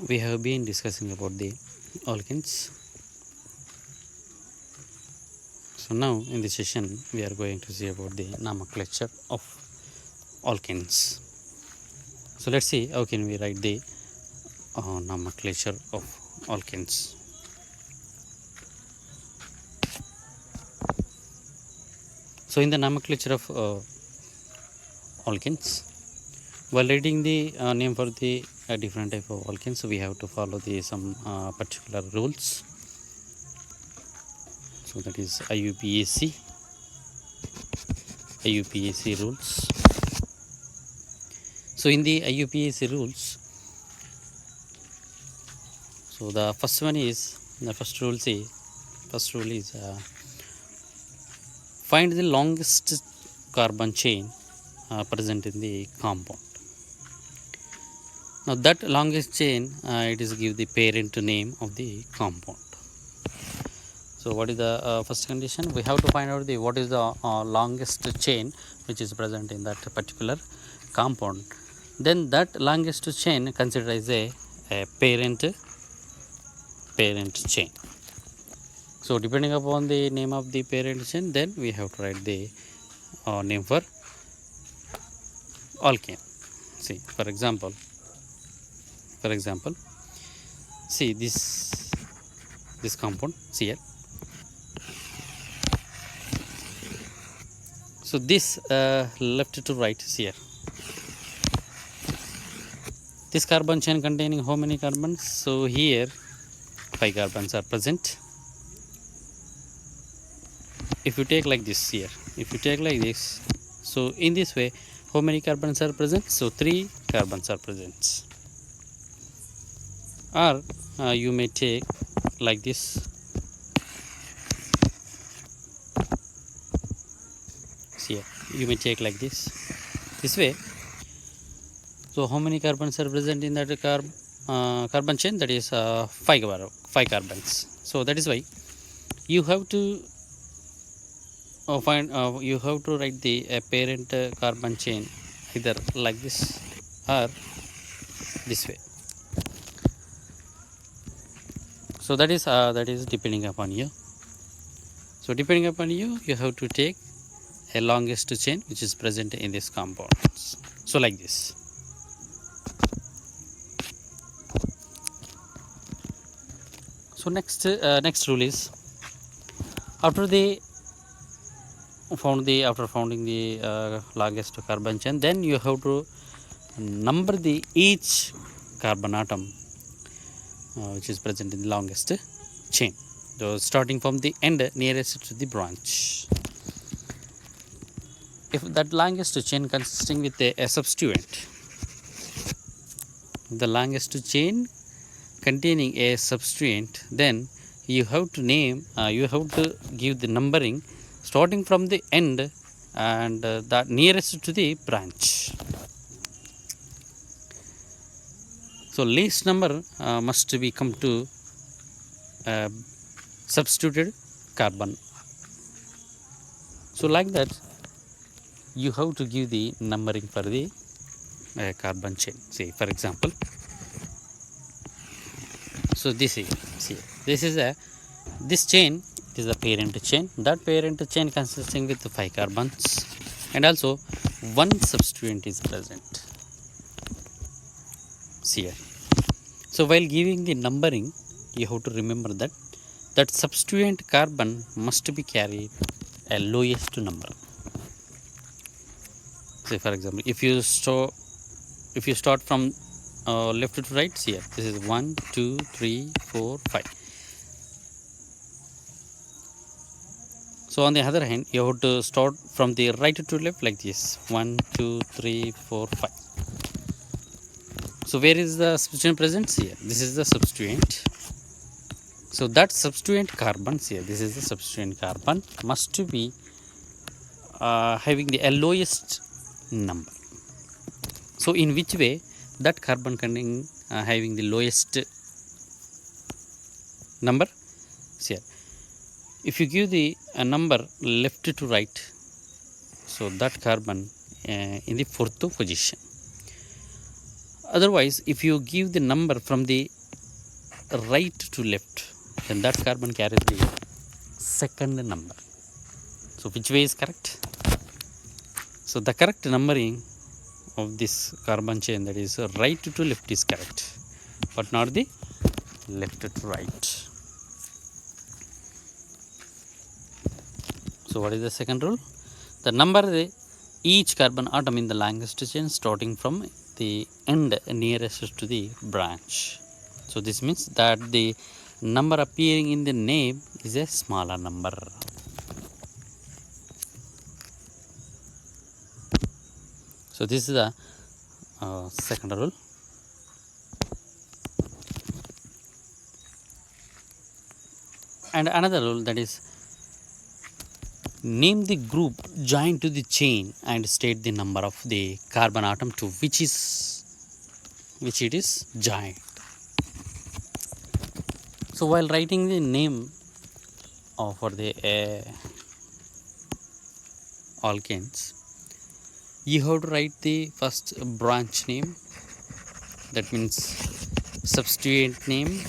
we have been discussing about the alkenes. So now in this session we are going to see about the nomenclature of alkenes. So let's see how can we write the nomenclature of alkenes. So in the nomenclature of alkenes, while reading the name for the different type of alkenes, we have to follow the some particular rules. So that is IUPAC rules. So in the IUPAC rules, so the first rule is find the longest carbon chain present in the compound. Now that longest chain it is give the parent name of the compound. So what is the first condition? We have to find out the what is the longest chain which is present in that particular compound. Then that longest chain considered as a parent chain. So depending upon the name of the parent chain, then we have to write the name for alkane. See, for example, see this compound Cl. So this left to right here. This carbon chain containing how many carbons? So here 5 carbons are present. If you take like this here, so in this way, how many carbons are present? So 3 carbons are present. Or you may take like this. Here, you may take like this way. So how many carbons are present in that carbon chain? That is 5 carbons. So that is why you have to you have to write the parent carbon chain either like this or this way. So that is depending upon you. So depending upon you, you have to take a longest chain which is present in this compound. So like this. So next rule is after founding the longest carbon chain, then you have to number the each carbon atom which is present in the longest chain. So starting from the end nearest to the branch. If that longest chain consisting with a substituent, the longest chain containing a substituent, then you have to give the numbering starting from the end and that nearest to the branch. So least number must be come to substituted carbon. So like that, you have to give the numbering for the carbon chain. Say for example, so this chain is a parent chain. That parent chain consisting with 5 carbons and also one substituent is present. See here. So while giving the numbering, you have to remember that substituent carbon must be carried a lowest number. Say for example, if you start from left to right, here this is 1 2 3 4 5. So on the other hand, you have to start from the right to left like this 1 2 3 4 5. So where is the substituent present? Here this is the substituent. So that substituent carbons here, this is the substituent carbon, must be having the lowest number. So in which way that carbon containing having the lowest number? Here if you give the number left to right, so that carbon in the fourth position. Otherwise, if you give the number from the right to left, then that carbon carries the second number. So which way is correct? So the correct numbering of this carbon chain, that is right to left, is correct, but not the left to right. So what is the second rule? The number each carbon atom in the longest chain starting from the end nearest to the branch. So this means that the number appearing in the name is a smaller number. So this is the second rule. And another rule, that is, name the group joined to the chain and state the number of the carbon atom to which it is joined. So while writing the name for the alkanes, you have to write the first branch name, that means substituent name,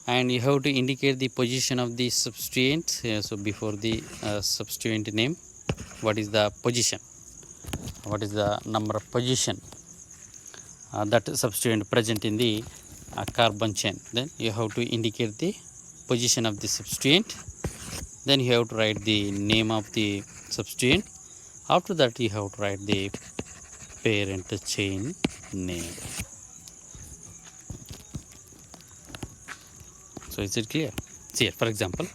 and you have to indicate the position of the substituent. So before the substituent name, what is the position, what is the number of position that substituent present in the carbon chain, then you have to indicate the position of the substituent. Then you have to write the name of the substituent. After that, you have to write the parent chain name. So is it clear? See here, for example,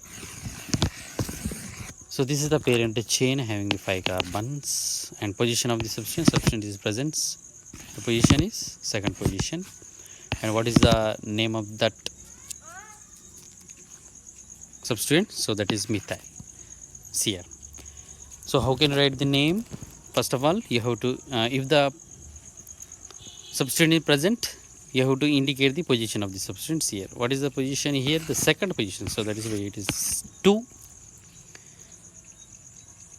so this is the parent chain having the 5 carbons, and position of the substituent is present. The position is second position, and what is the name of that substituent? So that is methyl. See here. So how can you write the name? First of all, you have to if the substituent is present, you have to indicate the position of the substituents here. What is the position here? The second position. So that is why it is 2.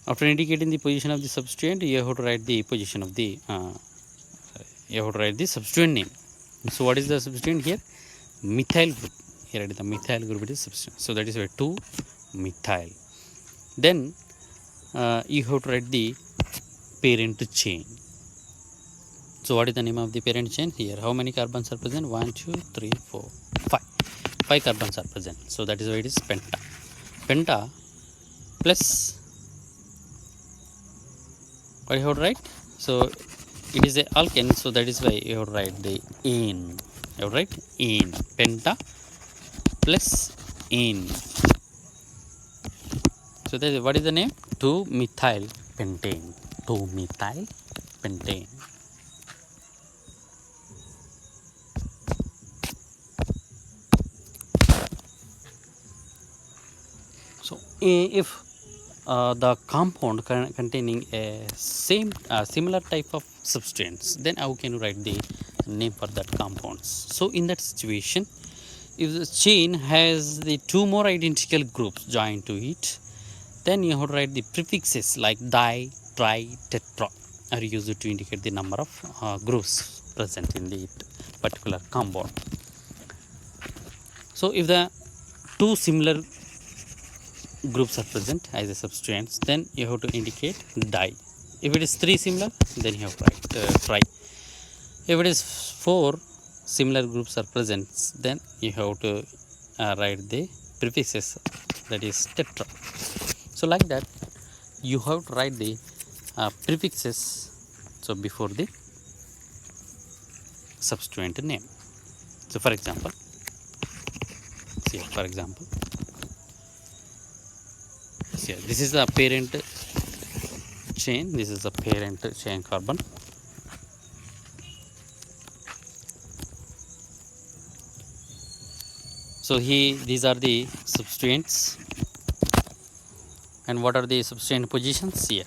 After indicating the position of the substituent, you have to write the position of the you have to write the substituent name. So what is the substituent here? Methyl group. Here it is the methyl group, it is substituent. So that is why 2 methyl. Then you have to write the parent chain. So what is the name of the parent chain? Here how many carbons are present? 1 2 3 4 5 carbons are present. So that is why it is penta. Penta plus, what you have to write? So it is a alkane, so that is why you have to write the ene. You have to write ene. Penta plus ene. So that is, what is the name? 2-methyl pentane. 2-methyl pentane. So if the compound containing a similar type of substance, then how can you write the name for that compounds? So in that situation, if the chain has the 2 more identical groups joined to it, then you have to write the prefixes like di, tri, tetra are used to indicate the number of groups present in the particular compound. So if the 2 similar groups are present as a substituents, then you have to indicate di. If it is 3 similar, then you have to write tri. If it is 4 similar groups are present, then you have to write the prefixes, that is tetra. So like that, you have to write the prefixes, so before the substituent name. So for example, see, for example, see, this is the parent chain, this is the parent chain carbon. So here these are the substituents, and what are the substituent positions here?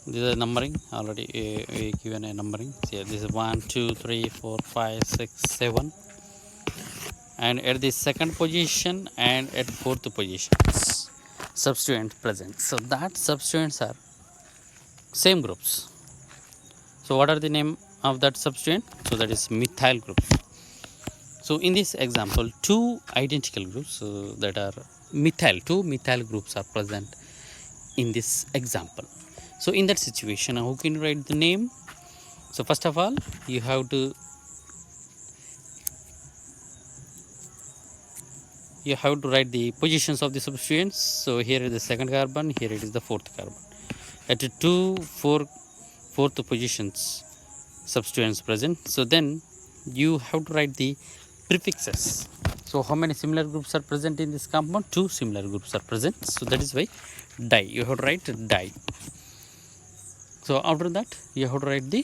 This is numbering, already we given a numbering. Here this is 1 2 3 4 5 6 7, and at the second position and at fourth positions substituent present. So that substituents are same groups. So what are the name of that substituent? So that is methyl group. So in this example, two identical groups that are two methyl groups are present in this example. So in that situation, how can you write the name? So first of all, you have to write the positions of the substituents. So here is the second carbon, here it is the fourth carbon. At 2, 4, fourth positions substituents present. So then you have to write the prefixes. So how many similar groups are present in this compound? Two similar groups are present. So that is why di. You have to write di. So after that you have to write the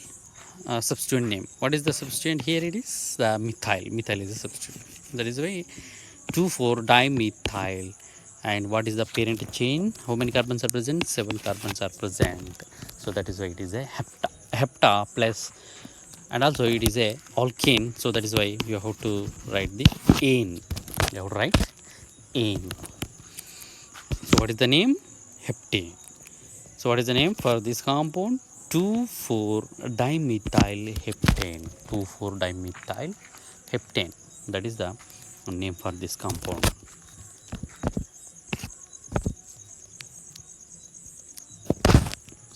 substituent name. What is the substituent? Here it is the methyl. Methyl is the substituent. That is why 2,4-dimethyl. And what is the parent chain? How many carbons are present? 7 carbons are present. So that is why it is a hepta plus, and also it is a alkane. So that is why you have to write the ane. You have to write ane. So what is the name? Heptane. So what is the name for this compound? 2,4-dimethyl heptane. 2,4-dimethyl heptane. That is the name for this compound.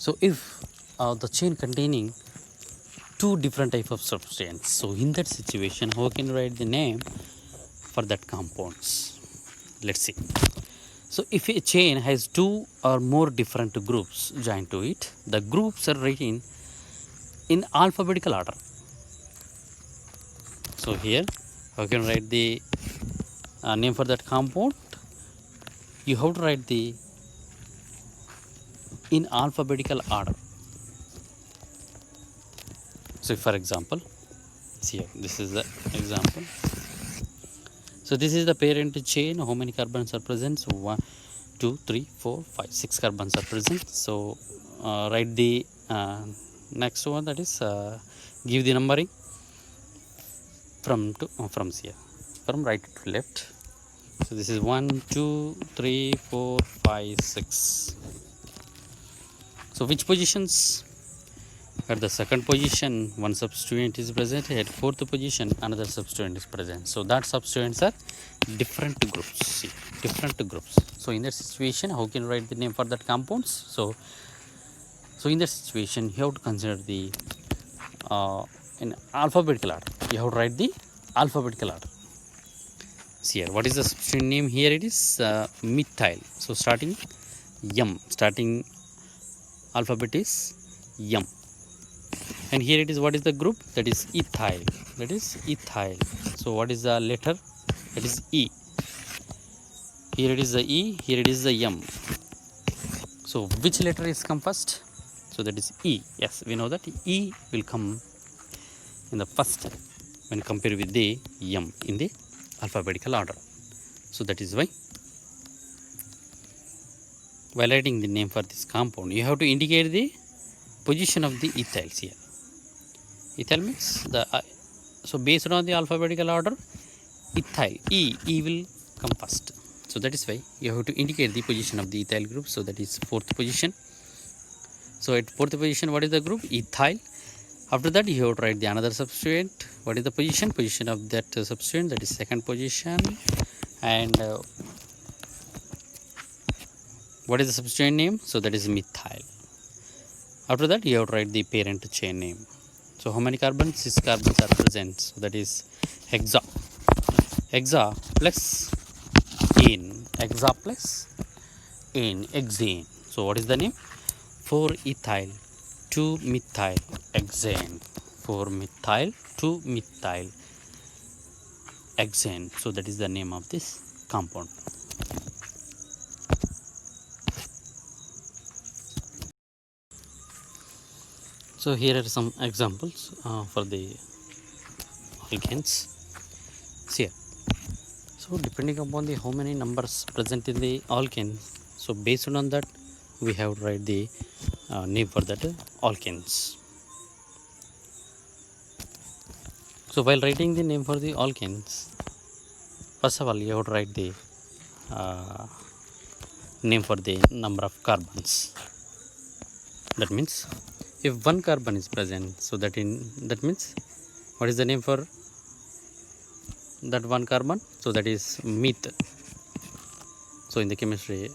So if the chain containing two different type of substances, so in that situation, how can you write the name for that compounds? Let's see. So if a chain has two or more different groups joined to it, the groups are written in alphabetical order. So here, how can you write the name for that compound? You have to write the in alphabetical order. So for example, see, this is the example. So this is the parent chain. How many carbons are present? So 1, 2, 3, 4, 5, 6 carbons are present. So write the next one, that is give the numbering from here, from right to left. So this is 1, 2, 3, 4, 5, 6. So which positions? At the second position, one substituent is present. At fourth position, another substituent is present. So that substituents are different groups. See, different groups. So in that situation, how can you write the name for that compounds? So in that situation, you have to consider the in alphabetical order. You have to write the alphabetical order. See here, what is the substituent name? Here it is methyl. So starting M, starting alphabet is M. And here it is, what is the group? That is ethyl. That is ethyl. So what is the letter? That is E. Here it is the E, here it is the M. So which letter is come first? So that is E. Yes, we know that E will come in the first when compared with the M in the alphabetical order. So that is why while writing the name for this compound, you have to indicate the position of the ethyls here. Ethyl means the so based on the alphabetical order, ethyl E will come first. So that is why you have to indicate the position of the ethyl group. So that is fourth position. So at fourth position, what is the group? Ethyl. After that, you have to write the another substituent. What is the position? Position of that substituent, that is second position. And what is the substituent name? So that is methyl. After that, you have to write the parent chain name. So how many carbons? 6 carbons are present. So that is hexa. Hexa plus ane. Hexa plus ane. Hexane. So what is the name? 4-ethyl 2-methyl hexane. 4-methyl 2-methyl hexane. So that is the name of this compound. So here are some examples for the alkanes. See here. So depending upon the how many numbers present in the alkane, so based on that we have to write the name for that alkanes. So while writing the name for the alkanes, first of all you have to write the name for the number of carbons. That means if one carbon is present, so that means what is the name for that one carbon? So that is meth. So in the chemistry,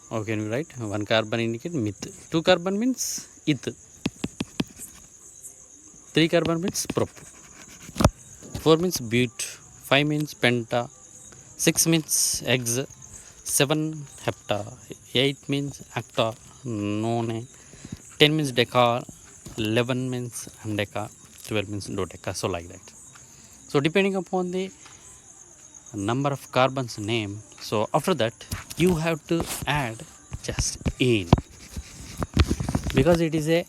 how can we write? One carbon indicate meth. Two carbon means eth. Three carbon means prop. 4 means but. 5 means penta. 6 means hex. 7 hepta. 8 means octa. None. 10 means deca. 11 means undeca. 12 means dodeca. So like that. So depending upon the number of carbons name, so after that you have to add just ene, because it is a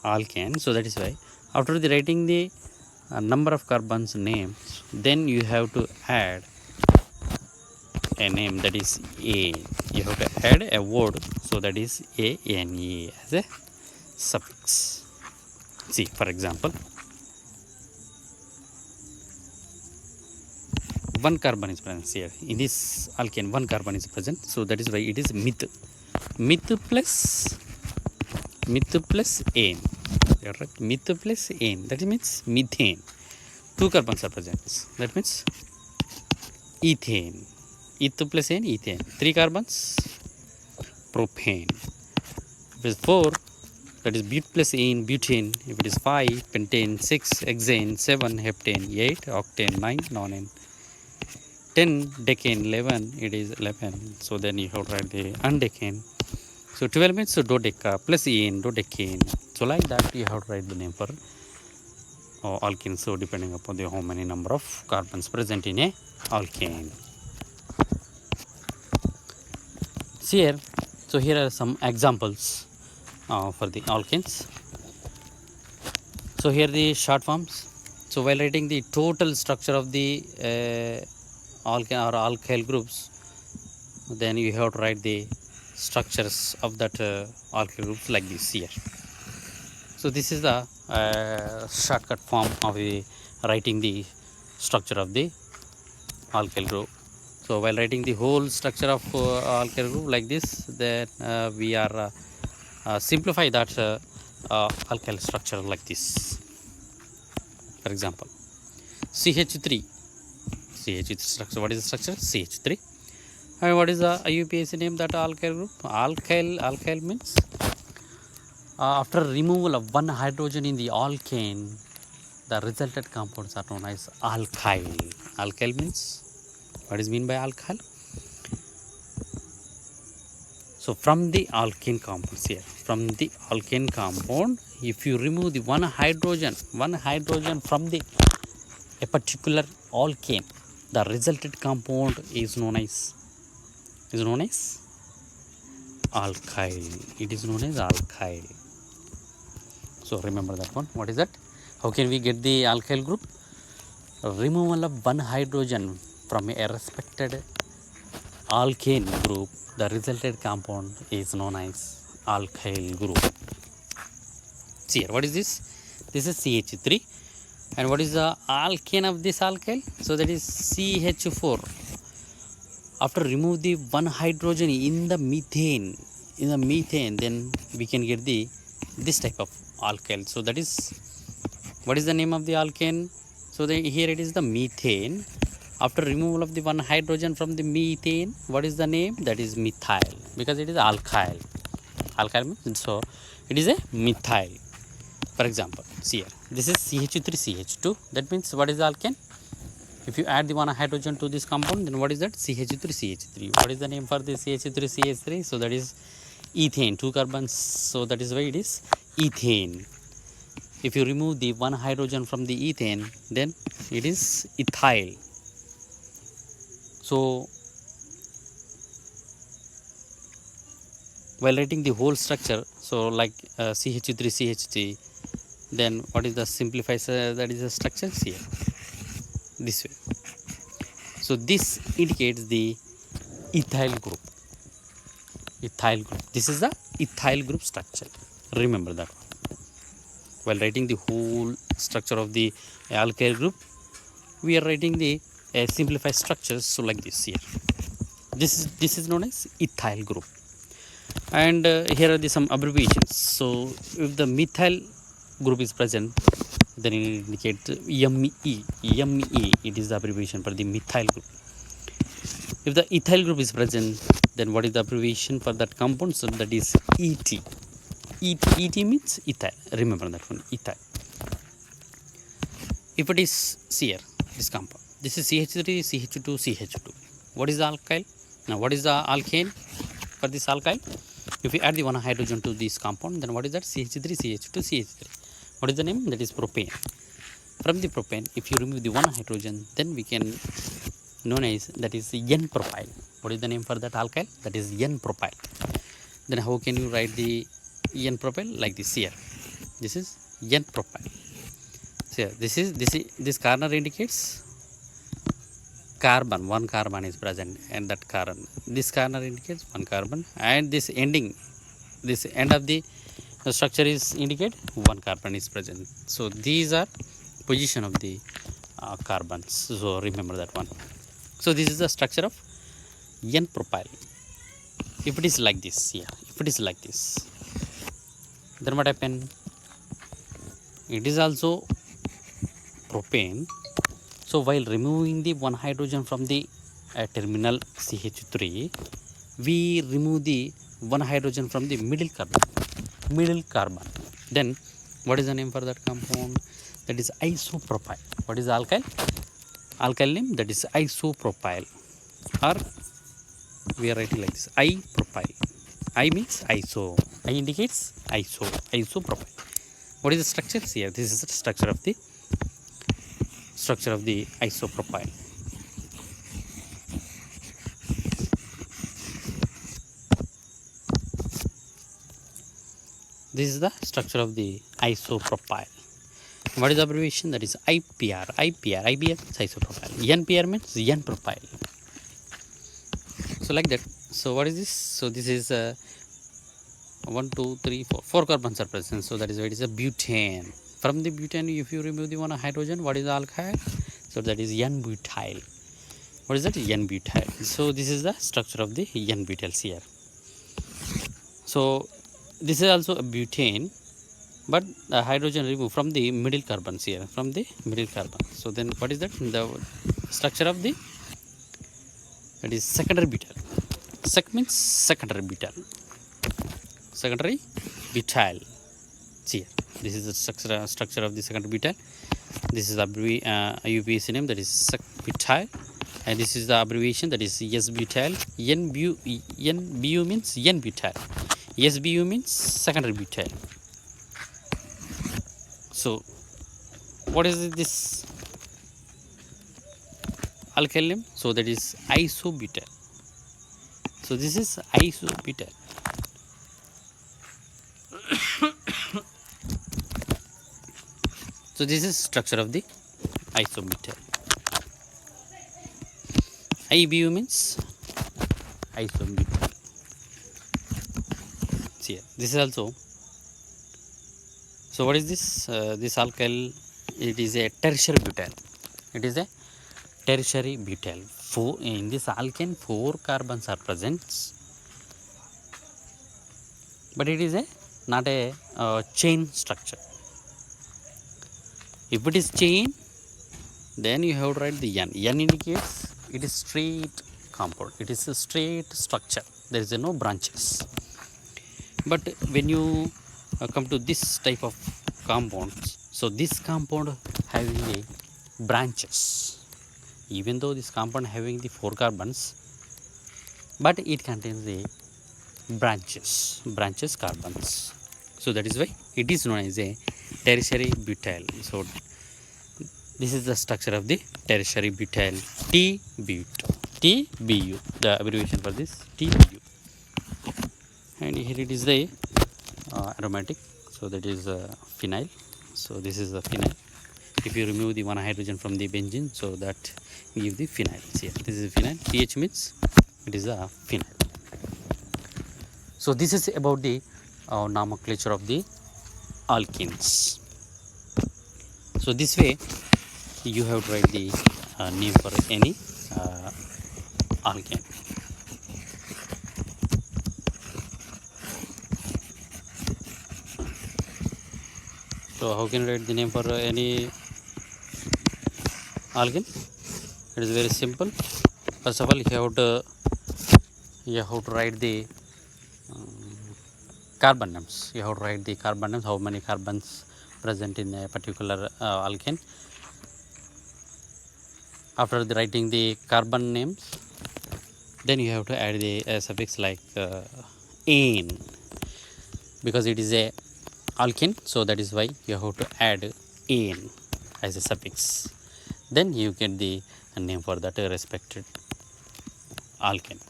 alkane. So that is why after the writing the number of carbons names, then you have to add a name, that is a. You have to add a word, so that is ane as a suffix. See, for example, one carbon is present here in this alkane. One carbon is present, so that is why it is meth. Meth plus ane. Right? Meth plus ane. That means methane. Two carbons are present. That means ethane. Eth plus ane, ethane. Three carbons, propane. If it is 4, that is but plus ane, butane. If it is 5, pentane. 6, hexane. 7, heptane. 8, octane. 9, nonane. 10, decane. 11, it is 11. So then you have to write the undecane. So 12 means dodeca plus ene, dodecane. So like that you have to write the name for alkane. So depending upon the how many number of carbons present in a alkane. See here. So here are some examples for the alkanes. So here the short forms. So while writing the total structure of the alkane or alkyl groups, then you have to write the structures of that alkyl groups like this here. So this is the shortcut form of the writing the structure of the alkyl group. So while writing the whole structure of alkyl group like this, then we are simplify that alkyl structure like this. For example, CH3 structure. What is the structure? CH3. And what is the IUPAC name that alkyl group? Alkyl means after removal of one hydrogen in the alkane, the resulted compounds are known as alkyl. Alkyl means, what is mean by alkyl? So from the alkane compounds here, from the alkane compound, if you remove the one hydrogen from the a particular alkane, the resulted compound is known as alkyl. It is known as alkyl. So remember that one. What is that? How can we get the alkyl group? Removal of one hydrogen from a respected alkane group, the resulted compound is known as alkyl group. See here, what is this? This is CH3. And what is the alkane of this alkyl? So that is CH4. After remove the one hydrogen in the methane, then we can get this type of alkyl. So that is, what is the name of the alkane? So here it is the methane. After removal of the one hydrogen from the methane, what is the name? That is methyl, because it is alkyl. Alkyl means, so it is a methyl. For example, see here, this is CH3CH2. That means what is the alkane? If you add the one hydrogen to this compound, then what is that? CH3CH3. What is the name for this CH3CH3? So that is ethane. 2 carbons. So that is why it is ethane. If you remove the one hydrogen from the ethane, then it is ethyl. So while writing the whole structure, so like CH3CH3, then what is the simplified that is the structure here, this way. So this indicates the ethyl group. This is the ethyl group structure. Remember that one. While writing the whole structure of the alkyl group, we are writing the simplified structures. So like this here, this is known as ethyl group. And here are some abbreviations. So if the methyl group is present, then it indicates ME. ME, it is the abbreviation for the methyl group. If the ethyl group is present, then what is the abbreviation for that compound? So that is ET. ET means ethyl. Remember that one, ethyl. If it is here, this compound, this is CH3, CH2, CH2. What is the alkyl? Now what is the alkane for this alkyl? If we add the one hydrogen to this compound, then what is that? CH3, CH2, CH3. What is the name? That is propane. From the propane, if you remove the one hydrogen, then we can known as that is N-propyl. What is the name for that alkyl? That is N-propyl. Then how can you write the N-propyl? Like this here. This is N-propyl. So this corner indicates carbon. One carbon is present, and that carbon. This corner indicates one carbon, and this ending, this end of the structure is indicate one carbon is present. So these are position of the carbons. So remember that one. So this is the structure of N-propyl. If it is like this here, if it is like this, then what happen? It is also propane. So while removing the one hydrogen from the terminal CH3, we remove the one hydrogen from the middle carbon. Then what is the name for that compound? That is isopropyl. What is the alkyl? Alkyl name, that is isopropyl, or we are writing like this, I-propyl. I means iso. I indicates isopropyl. What is the structure here? This is the structure of the isopropyl. This is the structure of the isopropyl. What is the abbreviation? That is IPR. IPR is isopropyl. NPR means N-propyl. So like that. So what is this? So this is 1, 2, 3, 4. 4 carbons are present. So that is why it is a butane. From the butane, if you remove the one hydrogen, what is the alkyl? So that is N-butyl. What is that? N-butyl. So this is the structure of the N-butyls here. So this is also a butane, but the hydrogen removed from the middle carbons here, from the middle carbon. So then what is that? The structure of the, that is secondary butyl. Sec means secondary butyl. Secondary butyl. See here. This is the structure of the secondary butyl. This is the IUPAC name, that is sec-butyl, and this is the abbreviation, that is S-butyl. NBU means N-butyl. SBU means secondary butyl. So what is this alkyl name? So that is isobutyl. So this is isobutyl. So this is structure of the isobutyl. IBU means isobutyl. See here, this is also. So what is this? This alkyl, it is a tertiary butyl. It is a tertiary butyl. In this alkane, 4 carbons are present, but it is not a chain structure. If it is chain, then you have to write the N. N indicates it is straight compound. It is a straight structure. There is no branches. But when you come to this type of compounds, so this compound having a branches, even though this compound having the 4 carbons, but it contains the branches carbons. So that is why it is known as a tertiary butyl. So this is the structure of the tertiary butyl, TBU, the abbreviation for this, TBU. And here it is the aromatic, so that is phenyl. So this is the phenyl. If you remove the one hydrogen from the benzene, so that give the phenyl. See, this is phenyl. pH means it is a phenyl. So this is about the nomenclature of the alkenes. So this way you have to write the name for any alkane. So how can you write the name for any alkene? It is very simple. First of all, you have to write the carbon names. You have to write the carbon names, how many carbons present in a particular alkane. After writing the carbon names, then you have to add the suffix like ane, because it is a alkene, so that is why you have to add ane as a suffix. Then you get the name for that respected alkene.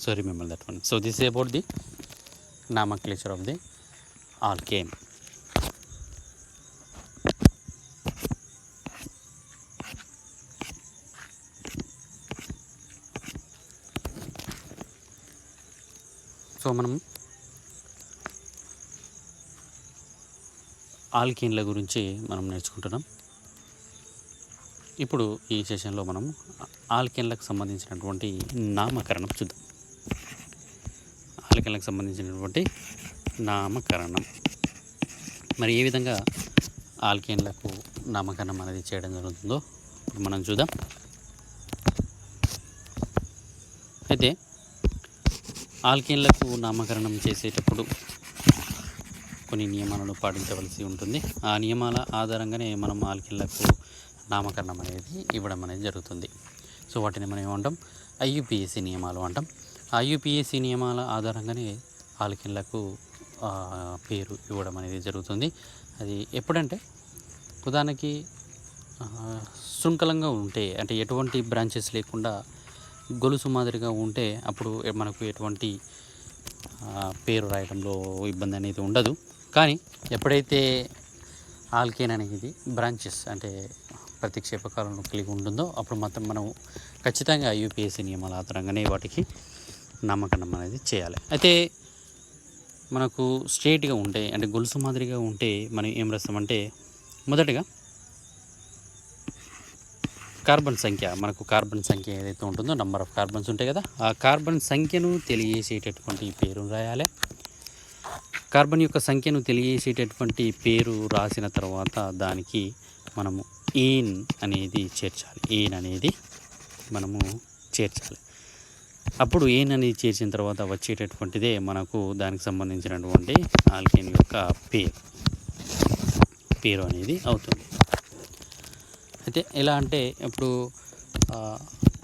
So remember that one. So this is about the nomenclature of the alkane. So మనం ఆల్కేన్ల గురించి మనం నేర్చుకుంటున్నాం. ఇప్పుడు ఈ సెషన్లో మనం ఆల్కేన్లకు సంబంధించినటువంటి నామకరణం చూద్దాం. ఆల్కేన్లకు సంబంధించినటువంటి నామకరణం, మరి ఏ విధంగా ఆల్కేన్లకు నామకరణం అనేది చేయడం జరుగుతుందో ఇప్పుడు మనం చూద్దాం. అయితే ఆల్కేన్లకు నామకరణం చేసేటప్పుడు కొన్ని నియమాలను పాటించవలసి ఉంటుంది. ఆ నియమాల ఆధారంగానే మనం ఆల్కేన్లకు నామకరణం అనేది ఇవ్వడం అనేది జరుగుతుంది. సో వాటిని మనం ఏమంటాం, ఐయుపిఏసి నియమాలు అంటాం. ఐయుపిఏసి నియమాల ఆధారంగానే ఆల్కేన్లకు పేరు ఇవ్వడం అనేది జరుగుతుంది. అది ఎప్పుడంటే ఉదాహరణకి శృంఖలంగా ఉంటే, అంటే ఎటువంటి బ్రాంచెస్ లేకుండా గొలుసు మాదిరిగా ఉంటే అప్పుడు మనకు ఎటువంటి పేరు రాయడంలో ఇబ్బంది అనేది ఉండదు. కానీ ఎప్పుడైతే ఆల్కేన్ అనేది బ్రాంచెస్ అంటే ప్రతిక్షేపకాలను కలిగి ఉంటుందో అప్పుడు మాత్రం మనం ఖచ్చితంగా ఐయుపిఏసి నియమాల ఆధారంగానే వాటికి నామకరణం అనేది చేయాలి. అయితే మనకు స్ట్రేట్గా ఉంటే, అంటే గొలుసు మాదిరిగా ఉంటే మనం ఏం రాస్తామంటే, మొదటగా కార్బన్ సంఖ్య, మనకు కార్బన్ సంఖ్య ఏదైతే ఉంటుందో, నంబర్ ఆఫ్ కార్బన్స్ ఉంటాయి కదా, ఆ కార్బన్ సంఖ్యను తెలియజేసేటటువంటి పేరు రాయాలి. కార్బన్ యొక్క సంఖ్యను తెలియజేసేటటువంటి పేరు రాసిన తర్వాత దానికి మనము ఏన్ అనేది చేర్చాలి. ఏన్ అనేది మనము చేర్చాలి. అప్పుడు ఏన్ అనేది చేర్చిన తర్వాత వచ్చేటటువంటిదే మనకు దానికి సంబంధించినటువంటి ఆల్కేన్ యొక్క పేరు అనేది అవుతుంది. అయితే ఎలా అంటే, ఇప్పుడు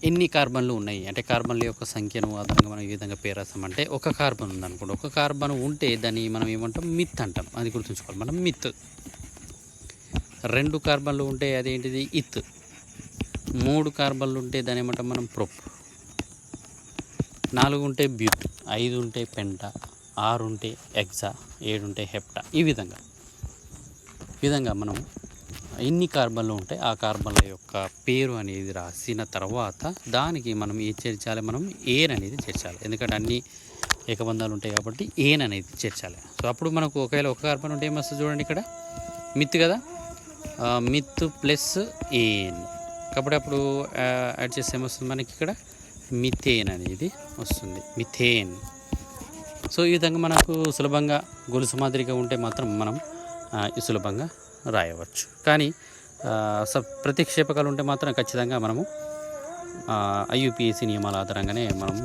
ఎన్ని కార్బన్లు ఉన్నాయి అంటే కార్బన్ల యొక్క సంఖ్యను ఆధారంగా మనం ఈ విధంగా పేరు రాస్తామంటే, ఒక కార్బన్ ఉందనుకోండి, ఒక కార్బన్ ఉంటే దాన్ని మనం ఏమంటాం, మిత్ అంటాం. అది గుర్తుంచుకోవాలి మనం, మిత్. 2 కార్బన్లు ఉంటే అదేంటిది, ఇత్. 3 కార్బన్లు ఉంటే దాన్ని ఏమంటాం మనం, ప్రొప్. 4 ఉంటే బ్యూట్, 5 ఉంటే పెంటా, 6 ఉంటే ఎక్సా, 7 ఉంటే హెప్టా. ఈ విధంగా మనం ఎన్ని కార్బన్లు ఉంటే ఆ కార్బన్ల యొక్క పేరు అనేది రాసిన తర్వాత దానికి మనం ఏం చేర్చాలి, మనం ఏన్ అనేది చేర్చాలి. ఎందుకంటే అన్ని ఏకబంధాలు ఉంటాయి కాబట్టి ఏన్ అనేది చేర్చాలి. సో అప్పుడు మనకు ఒకవేళ ఒక కార్బన్ ఉంటే ఏమొస్తుంది చూడండి, ఇక్కడ మిత్ కదా, మిత్ ప్లస్ ఏన్, కాబట్టి అప్పుడు యాడ్ చేస్తే ఏమొస్తుంది మనకి, ఇక్కడ మిథేన్ అనేది వస్తుంది, మిథేన్. సో ఈ విధంగా మనకు సులభంగా గొలుసు మాదిరిగా ఉంటే మాత్రం మనం సులభంగా రాయవచ్చు. కానీ ప్రతిక్షేపకాలు ఉంటే మాత్రం ఖచ్చితంగా మనము ఐయుపిఏసి నియమాల ఆధారంగానే మనం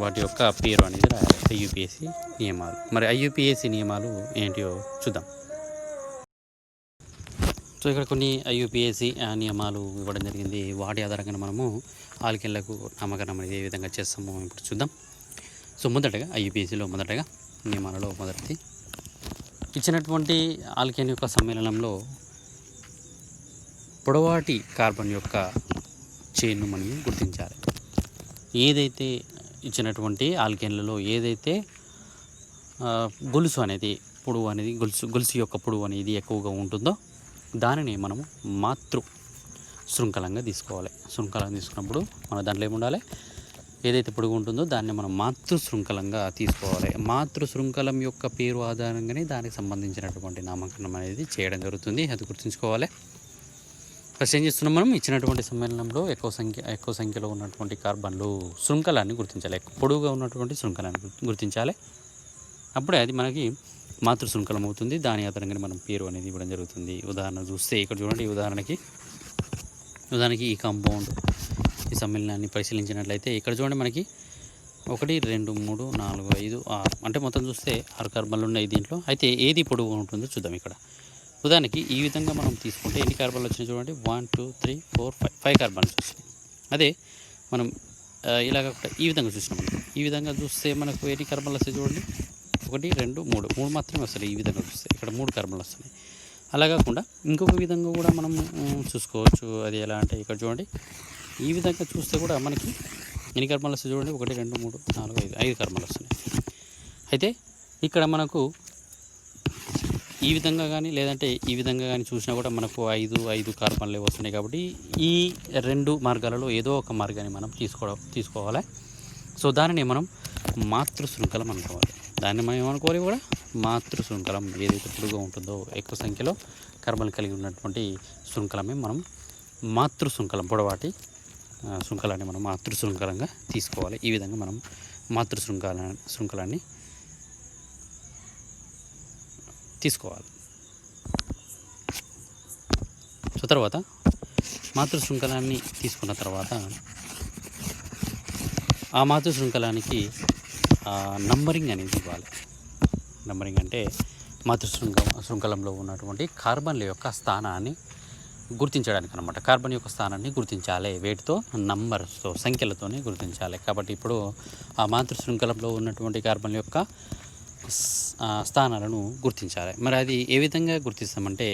వాటి యొక్క పేరు అనేది రాయాలి. ఐయుపిఏసి నియమాలు, మరి ఐయుపిఏసి నియమాలు ఏంటియో చూద్దాం. సో ఇక్కడ కొన్ని ఐయుపిఏసి నియమాలు ఇవ్వడం జరిగింది. వాటి ఆధారంగా మనము ఆల్కేన్లకు నామకరణం అనేది ఏ విధంగా చేస్తామో ఇప్పుడు చూద్దాం. సో మొదటగా ఐయుపిఏసిలో నియమాలలో మొదటిది, ఇచ్చినటువంటి ఆల్కేన్ యొక్క సమ్మేళనంలో పొడవాటి కార్బన్ యొక్క చైన్ను మనం గుర్తించాలి. ఏదైతే ఇచ్చినటువంటి ఆల్కేన్లలో ఏదైతే గొలుసు అనేది పొడవు అనేది గొలుసు యొక్క పొడవు అనేది ఎక్కువగా ఉంటుందో దానిని మనము మాతృ శృంఖలంగా తీసుకోవాలి. శృంఖలంగా తీసుకున్నప్పుడు మన దాంట్లో ఏముండాలి, ఏదైతే పొడుగు ఉంటుందో దాన్ని మనం మాతృ శృంఖలంగా తీసుకోవాలి. మాతృ శృంఖలం యొక్క పేరు ఆధారంగానే దానికి సంబంధించినటువంటి నామకరణం అనేది చేయడం జరుగుతుంది. అది గుర్తుంచుకోవాలి. ఫస్ట్ ఏం చేస్తున్నాం, మనం ఇచ్చినటువంటి సమ్మేళనంలో ఎక్కువ సంఖ్యలో ఉన్నటువంటి కార్బన్లు శృంఖలాన్ని గుర్తించాలి. పొడవుగా ఉన్నటువంటి శృంఖలాన్ని గుర్తించాలి. అప్పుడే అది మనకి మాతృ శృంఖలం అవుతుంది. దాని ఆధారంగానే మనం పేరు అనేది ఇవ్వడం జరుగుతుంది. ఉదాహరణ చూస్తే ఇక్కడ చూడండి, ఉదాహరణకి ఈ కాంపౌండ్ ఈ సమ్మేళనాన్ని పరిశీలించినట్లయితే ఇక్కడ చూడండి మనకి 1 2 3 4 5 6 అంటే మొత్తం చూస్తే 6 కార్బన్లు ఉన్నాయి దీంట్లో. అయితే ఏది పొడవుగా ఉంటుందో చూద్దాం. ఇక్కడ ఉదాహరణకి ఈ విధంగా మనం తీసుకుంటే ఎన్ని కార్బన్లు వచ్చినాయి చూడండి, 1 2 3 4 5 కార్బన్లు వచ్చినాయి. అదే మనం ఇలాగ ఈ విధంగా చూసినాం. ఈ విధంగా చూస్తే మనకు ఎన్ని కార్బన్లు వస్తాయి చూడండి, 1 2 3 మాత్రమే వస్తాయి. ఈ విధంగా చూస్తే ఇక్కడ 3 కార్బన్లు వస్తున్నాయి. అలా కాకుండా ఇంకొక విధంగా కూడా మనం చూసుకోవచ్చు. అది ఎలా అంటే ఇక్కడ చూడండి, ఈ విధంగా చూస్తే కూడా మనకి ఎన్ని కార్బన్లు వస్తాయి చూడండి, 1 2 3 4 5 కార్బన్లు వస్తున్నాయి. అయితే ఇక్కడ మనకు ఈ విధంగా కానీ లేదంటే ఈ విధంగా కానీ చూసినా కూడా మనకు 5 కార్బన్లే వస్తున్నాయి. కాబట్టి ఈ 2 మార్గాలలో ఏదో ఒక మార్గాన్ని మనం తీసుకోవాలి. సో దానిని మనం మాతృ శృంఖలం అనుకోవాలి. దాన్ని మనం ఏమనుకోవాలి కూడా, మాతృ శృంఖలం. ఏదైతే పొడుగుగా ఉంటుందో ఎక్కువ సంఖ్యలో కార్బన్లు కలిగి ఉన్నటువంటి శృంఖలమే మనం మాతృ శృంఖలం, పొడవాటి శృంఖలాన్ని మనం మాతృ శృంఖలంగా తీసుకోవాలి. ఈ విధంగా మనం మాతృ శృంఖలాన్ని తీసుకోవాలి. సో తర్వాత మాతృ శృంఖలాన్ని తీసుకున్న తర్వాత ఆ మాతృ శృంఖలానికి నంబరింగ్ అనేది ఇవ్వాలి. నంబరింగ్ అంటే మాతృ శృంఖలంలో ఉన్నటువంటి కార్బన్ల యొక్క స్థానాన్ని గుర్తించడానికి అన్నమాట. కార్బన్ యొక్క స్థానాన్ని గుర్తించాలి, వేటితో, నంబర్స్తో, సంఖ్యలతోనే గుర్తించాలి. కాబట్టి ఇప్పుడు ఆ మాతృ శృంఖలంలో ఉన్నటువంటి కార్బన్ల యొక్క స్థానాలను గుర్తించాలి. మరి అది ఏ విధంగా గుర్తిస్తామంటే,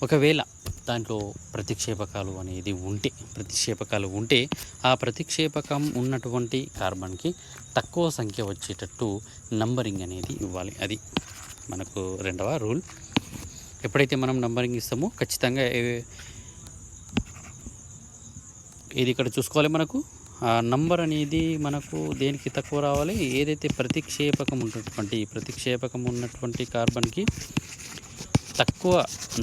ఒకవేళ దాంట్లో ప్రతిక్షేపకాలు ఉంటే ఆ ప్రతిక్షేపకం ఉన్నటువంటి కార్బన్కి తక్కువ సంఖ్య వచ్చేటట్టు నంబరింగ్ అనేది ఇవ్వాలి. అది మనకు రెండవ రూల్. ఎప్పుడైతే మనం నంబరింగ్ ఇస్తామో ఖచ్చితంగా ఇది ఇక్కడ చూసుకోవాలి. మనకు ఆ నంబర్ అనేది మనకు దేనికి తక్కువ రావాలి, ఏదైతే ప్రతిక్షేపకం ఉన్నటువంటి కార్బన్కి తక్కువ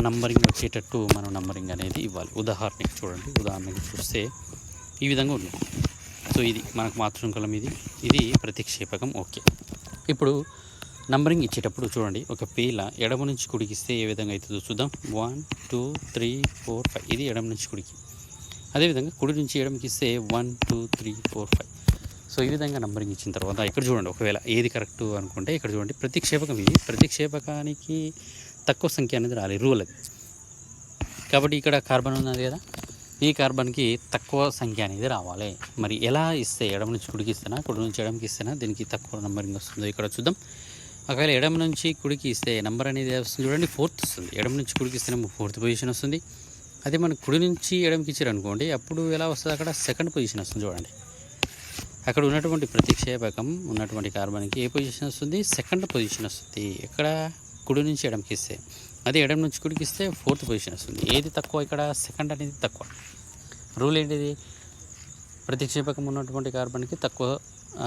నంబరింగ్ వచ్చేటట్టు మనం నంబరింగ్ అనేది ఇవ్వాలి. ఉదాహరణకి చూస్తే ఈ విధంగా ఉంది. సో ఇది మనకు మాతృ శృంఖలం, ఇది ప్రతిక్షేపకం. ఓకే, ఇప్పుడు నంబరింగ్ ఇచ్చేటప్పుడు చూడండి, ఒక పేల ఎడమ నుంచి కుడికిస్తే ఏ విధంగా అవుతుందో చూద్దాం. 1 2 3 4 5 ఇది ఎడమ నుంచి కుడికి. అదేవిధంగా కుడి నుంచి ఎడమకి ఇస్తే 1 2 3 4 5. సో ఈ విధంగా నంబరింగ్ ఇచ్చిన తర్వాత ఇక్కడ చూడండి, ఒకవేళ ఏది కరెక్ట్ అనుకుంటే ఇక్కడ చూడండి, ప్రతిక్షేపకం ఇది. ప్రతిక్షేపకానికి తక్కువ సంఖ్య అనేది రాలేదు, రూల్ అది. కాబట్టి ఇక్కడ కార్బన్ ఉన్నది కదా, ఈ కార్బన్కి తక్కువ సంఖ్య అనేది రావాలి. మరి ఎలా ఇస్తే, ఎడమ నుంచి కుడికి ఇస్తేనా, కుడి నుంచి ఎడమకి ఇస్తేనా దీనికి తక్కువ నంబరింగ్ వస్తుందో ఇక్కడ చూద్దాం. ఒకవేళ ఎడమ నుంచి కుడికి ఇస్తే నెంబర్ అనేది వస్తుంది చూడండి, 4th వస్తుంది. ఎడమ నుంచి కుడికి ఇస్తే 4th పొజిషన్ వస్తుంది. అదే మనం కుడి నుంచి ఎడమకి ఇచ్చారు అనుకోండి, అప్పుడు ఎలా వస్తుంది, అక్కడ 2nd పొజిషన్ వస్తుంది చూడండి. అక్కడ ఉన్నటువంటి ప్రతిక్షేపకం ఉన్నటువంటి కార్బన్కి ఏ పొజిషన్ వస్తుంది, 2nd పొజిషన్ వస్తుంది. ఎక్కడ కుడి నుంచి ఎడమకి ఇస్తే. అదే ఎడమ నుంచి కుడికి ఇస్తే 4th పొజిషన్ వస్తుంది. ఏది తక్కువ, ఇక్కడ 2nd అనేది తక్కువ. రూల్ ఏంటిది, ప్రతిక్షేపకం ఉన్నటువంటి కార్బన్కి తక్కువ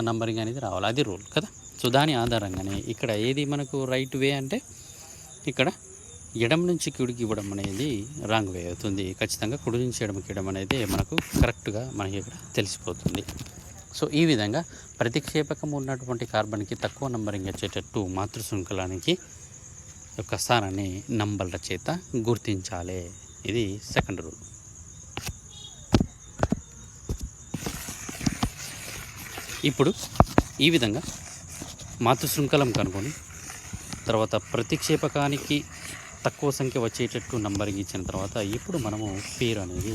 నంబరింగ్ అనేది రావాలి, అది రూల్ కదా. సో దాని ఆధారంగానే ఇక్కడ ఏది మనకు రైట్ వే అంటే, ఇక్కడ ఎడమ నుంచి కుడికి ఇవ్వడం అనేది రాంగ్ వే అవుతుంది. ఖచ్చితంగా కుడి నుంచి ఎడమకి ఇవ్వడం అనేది మనకు కరెక్ట్గా మనకి ఇక్కడ తెలిసిపోతుంది. సో ఈ విధంగా ప్రతిక్షేపకం ఉన్నటువంటి కార్బన్కి తక్కువ నంబరింగ్ వచ్చేటట్టు మాతృ శృంఖలానికి యొక్క స్థానాన్ని నంబర్ల చేత గుర్తించాలి. ఇది 2nd రూల్. ఇప్పుడు ఈ విధంగా మాతృ శృంఖలం కనుకొని తర్వాత ప్రతిక్షేపకానికి తక్కువ సంఖ్య వచ్చేటట్టు నంబరింగ్ ఇచ్చిన తర్వాత ఇప్పుడు మనము పేరు అనేది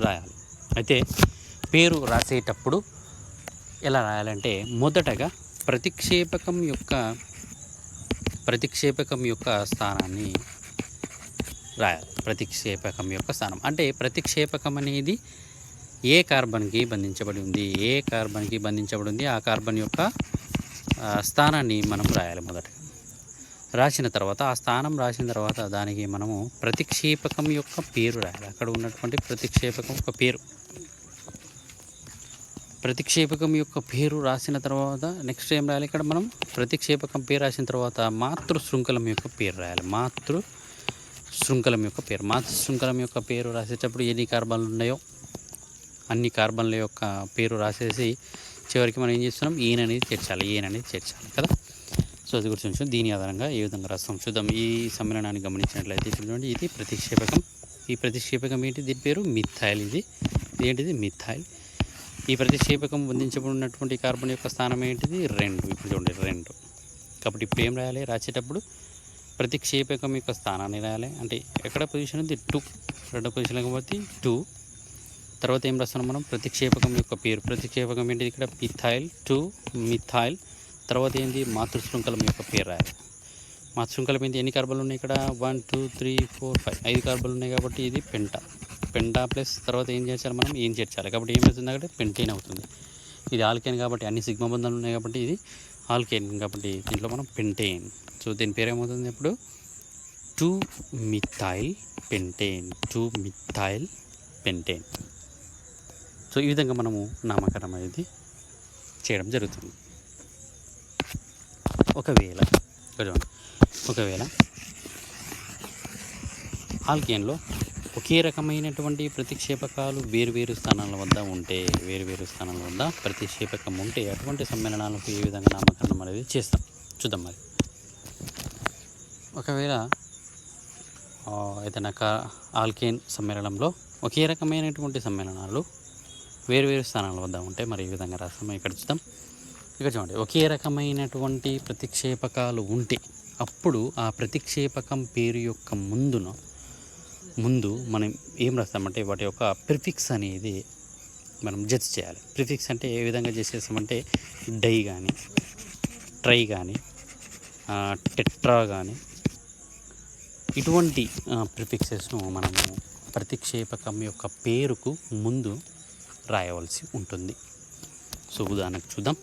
రాయాలి. అయితే పేరు రాసేటప్పుడు ఎలా రాయాలంటే, మొదటగా ప్రతిక్షేపకం యొక్క స్థానాన్ని రాయాలి. ప్రతిక్షేపకం యొక్క స్థానం అంటే ప్రతిక్షేపకం అనేది ఏ కార్బన్కి బంధించబడి ఉంది, ఆ కార్బన్ యొక్క స్థానాన్ని మనం రాయాలి. మొదటగా రాసిన తర్వాత, ఆ స్థానం రాసిన తర్వాత దానికి మనము ప్రతిక్షేపకం యొక్క పేరు రాయాలి. అక్కడ ఉన్నటువంటి ప్రతిక్షేపకం యొక్క పేరు రాసిన తర్వాత నెక్స్ట్ ఏం రాయాలి, ఇక్కడ మనం ప్రతిక్షేపకం పేరు రాసిన తర్వాత మాతృ శృంఖలం యొక్క పేరు రాయాలి. మాతృ శృంఖలం యొక్క పేరు రాసేటప్పుడు ఎన్ని కార్బన్లు ఉన్నాయో అన్ని కార్బన్ల యొక్క పేరు రాసేసి చివరికి మనం ఏం చేస్తున్నాం, ఏన్ అనేది చేర్చాలి కదా. సో అది గుర్తుంచు. దీని ఆధారంగా ఏ విధంగా రాస్తాం చూద్దాం. ఈ సమ్మేళనాన్ని గమనించినట్లయితే చూడండి, ఇది ప్రతిక్షేపకం. ఈ ప్రతిక్షేపకం ఏంటి? దీని పేరు మిథైల్. ఇది ఏంటిది? మిథైల్. ఈ ప్రతిక్షేపకం బంధించబడినటువంటి కార్బన్ యొక్క స్థానం ఏంటిది? 2. ఇప్పుడు చూడండి 2. కాబట్టి ఇప్పుడు ఏం రాయాలి? రాసేటప్పుడు ప్రతిక్షేపకం యొక్క స్థానాన్ని రాయాలి. అంటే ఎక్కడ పొజిషన్ ఉంది? 2. రెండో పొజిషన్ కాబట్టి 2. తర్వాత ఏం రాస్తున్నాం మనం? ప్రతిక్షేపకం యొక్క పేరు. ప్రతిక్షేపకం ఏంటిది? ఇక్కడ మిథైల్ 2 మిథైల్. తర్వాత ఏంటి? మాతృశృంఖలం యొక్క పేరు రాయాలి. మాతృశృంఖలం ఏంటి? ఎన్ని కార్బన్లు ఉన్నాయి ఇక్కడ? 1 2 3 4 5 5 కార్బన్లు ఉన్నాయి కాబట్టి ఇది పెంటా ప్లస్ తర్వాత ఏం చేర్చాలి మనం? ఏం చేర్చాలి. కాబట్టి ఏం అవుతుంది? అంటే పెంటేన్ అవుతుంది. ఇది ఆల్కేన్ కాబట్టి అన్ని సిగ్మా బంధాలు ఉన్నాయి కాబట్టి ఇది ఆల్కేన్ కాబట్టి దీంట్లో మనం పెంటేన్. సో దీని పేరు ఏమవుతుంది? ఇప్పుడు 2 methyl pentane. 2 methyl pentane. So ఈ విధంగా మనము నామకరణం అనేది చేయడం జరుగుతుంది. ఒకవేళ ఆల్కేన్లో ఒకే రకమైనటువంటి ప్రతిక్షేపకాలు వేరువేరు స్థానాల వద్ద ప్రతిక్షేపకం ఉంటే అటువంటి సమ్మేళనాలకు ఏ విధంగా నామకరణం అనేది చేస్తాం చూద్దాం. మరి ఒకవేళ ఏదైనా ఆల్కేన్ సమ్మేళనంలో ఒకే రకమైనటువంటి సమ్మేళనాలు వేరువేరు స్థానాల వద్ద ఉంటే మరి ఈ విధంగా రాస్తాము. ఇక్కడ చూద్దాం. ఇక్కడ చూడండి, ఒకే రకమైనటువంటి ప్రతిక్షేపకాలు ఉంటే అప్పుడు ఆ ప్రతిక్షేపకం పేరు యొక్క ముందు మనం ఏం రాస్తామంటే వాటి యొక్క ప్రిఫిక్స్ అనేది మనం జడ్జ్ చేయాలి. ప్రిఫిక్స్ అంటే ఏ విధంగా చేసేస్తామంటే డై కానీ, ట్రై కానీ, టెట్రా కానీ ఇటువంటి ప్రిఫిక్సెస్ను మనము ప్రతిక్షేపకం యొక్క పేరుకు ముందు రాయవలసి ఉంటుంది. సో ఉదాహరణకు చూద్దాం.